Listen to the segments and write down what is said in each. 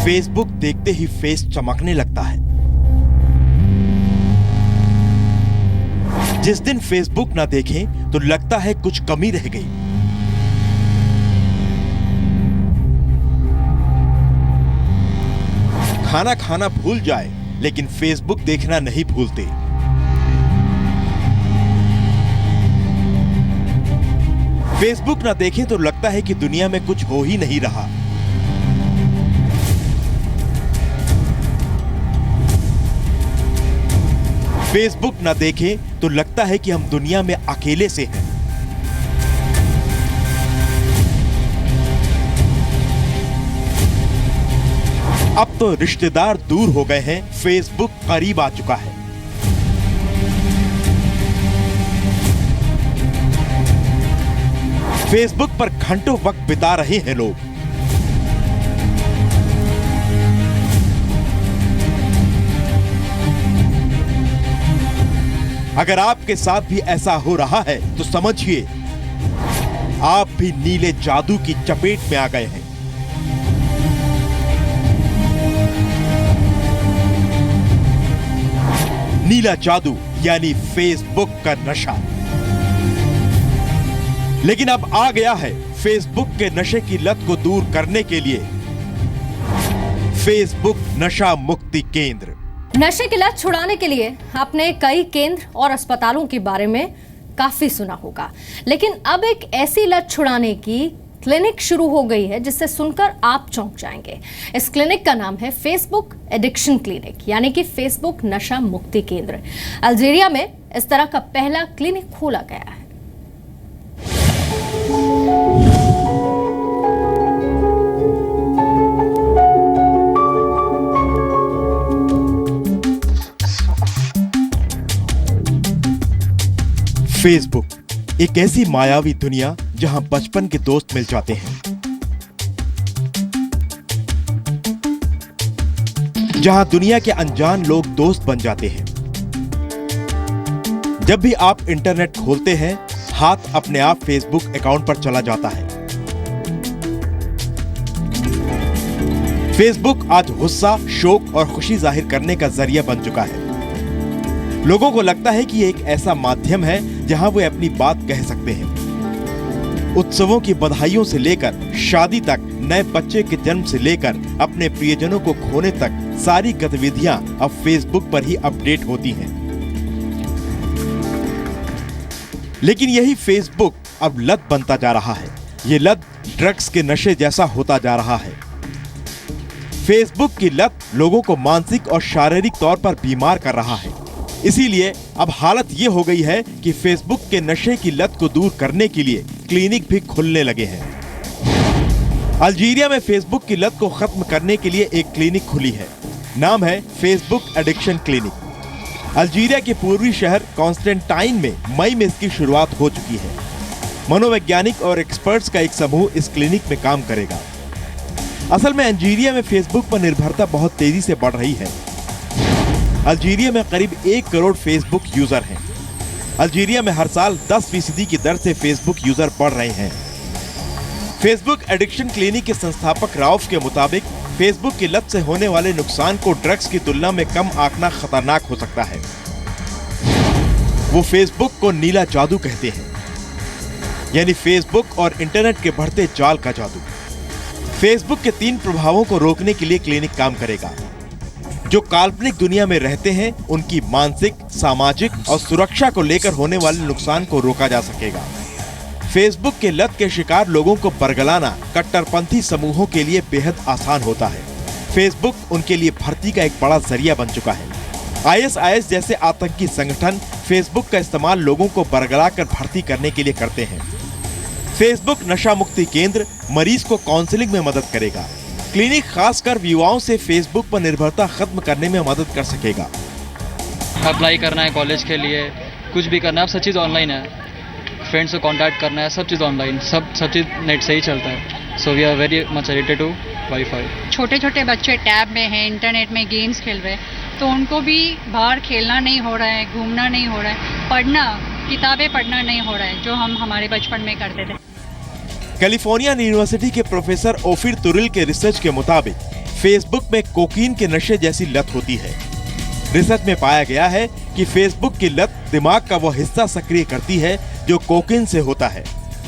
Facebook देखते ही face चमकने लगता है। जिस दिन फेसबुक ना देखें तो लगता है कुछ कमी रह गई। खाना खाना भूल जाए लेकिन फेसबुक देखना नहीं भूलते। फेसबुक ना देखें तो लगता है कि दुनिया में कुछ हो ही नहीं रहा। फेसबुक ना देखें तो लगता है कि हम दुनिया में अकेले से हैं। अब तो रिश्तेदार दूर हो गए हैं, फेसबुक करीब आ चुका है। फेसबुक पर घंटों वक्त बिता रहे हैं लोग। अगर आपके साथ भी ऐसा हो रहा है तो समझिए आप भी नीले जादू की चपेट में आ गए हैं। नीला जादू यानी फेसबुक का नशा। लेकिन अब आ गया है फेसबुक के नशे की लत को दूर करने के लिए फेसबुक नशा मुक्ति केंद्र। नशे की लत छुड़ाने के लिए आपने कई केंद्र और अस्पतालों के बारे में काफी सुना होगा, लेकिन अब एक ऐसी लत छुड़ाने की क्लिनिक शुरू हो गई है जिससे सुनकर आप चौंक जाएंगे। इस क्लिनिक का नाम है फेसबुक एडिक्शन क्लिनिक यानी कि फेसबुक नशा मुक्ति केंद्र। अल्जीरिया में इस तरह का पहला क्लिनिक खोला गया है। फेसबुक एक ऐसी मायावी दुनिया जहां बचपन के दोस्त मिल जाते हैं, जहां दुनिया के अनजान लोग दोस्त बन जाते हैं। जब भी आप इंटरनेट खोलते हैं हाथ अपने आप फेसबुक अकाउंट पर चला जाता है। फेसबुक आज गुस्सा, शोक और खुशी जाहिर करने का जरिया बन चुका है। लोगों को लगता है कि ये एक ऐसा माध्यम है जहां वे अपनी बात कह सकते हैं। उत्सवों की बधाइयों से लेकर शादी तक, नए बच्चे के जन्म से लेकर अपने प्रियजनों को खोने तक सारी गतिविधियां अब फेसबुक पर ही अपडेट होती हैं। लेकिन यही फेसबुक अब लत बनता जा रहा है। ये लत ड्रग्स के नशे जैसा होता जा रहा है। फेसबुक की लत लोगों को मानसिक और शारीरिक तौर पर बीमार कर रहा है। इसीलिए अब हालत ये हो गई है कि फेसबुक के नशे की लत को दूर करने के लिए क्लिनिक भी खुलने लगे हैं। अल्जीरिया में फेसबुक की लत को खत्म करने के लिए एक क्लिनिक खुली है। नाम है फेसबुक एडिक्शन क्लिनिक। अल्जीरिया के पूर्वी शहर कॉन्स्टेंटाइन में मई में इसकी शुरुआत हो चुकी है। मनोवैज्ञानिक और एक्सपर्ट्स का एक समूह इस क्लिनिक में काम करेगा। असल में अल्जीरिया में फेसबुक पर निर्भरता बहुत तेजी से बढ़ रही है। अल्जीरिया में करीब 1 करोड़ फेसबुक यूजर हैं। अल्जीरिया में हर साल 10% की दर से फेसबुक यूजर बढ़ रहे हैं। फेसबुक एडिक्शन क्लिनिक के संस्थापक राउफ के मुताबिक फेसबुक की लत से होने वाले नुकसान को ड्रग्स की तुलना में कम आंकना खतरनाक हो सकता है। वो फेसबुक को नीला जादू कहते हैं, यानी फेसबुक और इंटरनेट के बढ़ते जाल का जादू। फेसबुक के 3 प्रभावों को रोकने के लिए क्लिनिक काम करेगा। जो काल्पनिक दुनिया में रहते हैं उनकी मानसिक, सामाजिक और सुरक्षा को लेकर होने वाले नुकसान को रोका जा सकेगा। फेसबुक के लत के शिकार लोगों को बरगलाना कट्टरपंथी समूहों के लिए बेहद आसान होता है। फेसबुक उनके लिए भर्ती का एक बड़ा जरिया बन चुका है। ISIS जैसे आतंकी संगठन फेसबुक का इस्तेमाल लोगों को बरगलाकर भर्ती करने के लिए करते हैं। फेसबुक नशा मुक्ति केंद्र मरीज को काउंसलिंग में मदद करेगा। क्लिनिक खासकर युवाओं से फेसबुक पर निर्भरता खत्म करने में मदद कर सकेगा। अप्लाई करना है कॉलेज के लिए, कुछ भी करना है, सब चीज़ ऑनलाइन है। फ्रेंड्स से कांटेक्ट करना है, सब चीज़ ऑनलाइन, सब चीज़ नेट से ही चलता है। So we are very much addicted to wifi. छोटे छोटे बच्चे टैब में हैं, इंटरनेट में गेम्स खेल रहे हैं, तो उनको भी बाहर खेलना नहीं हो रहा है, घूमना नहीं हो रहा है, पढ़ना, किताबें पढ़ना नहीं हो रहा है जो हम हमारे बचपन में करते थे। कैलिफोर्निया यूनिवर्सिटी के प्रोफेसर ओफिर तुरिल के रिसर्च के मुताबिक फेसबुक में कोकीन के नशे जैसी लत होती है। रिसर्च में पाया गया है कि फेसबुक की लत दिमाग का वो हिस्सा सक्रिय करती है जो कोकीन से होता है।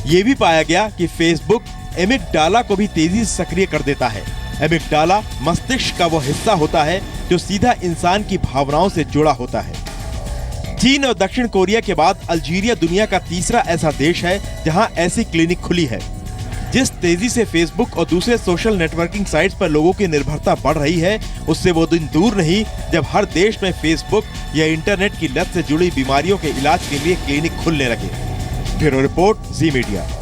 ये भी पाया गया कि फेसबुक एमिगडाला को भी तेजी से सक्रिय कर देता है। एमिगडाला मस्तिष्क का वो हिस्सा होता है जो सीधा इंसान की भावनाओं से जुड़ा होता है। चीन और दक्षिण कोरिया के बाद अल्जीरिया दुनिया का तीसरा ऐसा देश है जहां ऐसी क्लिनिक खुली है। जिस तेजी से फेसबुक और दूसरे सोशल नेटवर्किंग साइट्स पर लोगों की निर्भरता बढ़ रही है, उससे वो दिन दूर नहीं जब हर देश में फेसबुक या इंटरनेट की लत से जुड़ी बीमारियों के इलाज के लिए क्लिनिक खुलने लगे। ब्यूरो रिपोर्ट, जी मीडिया।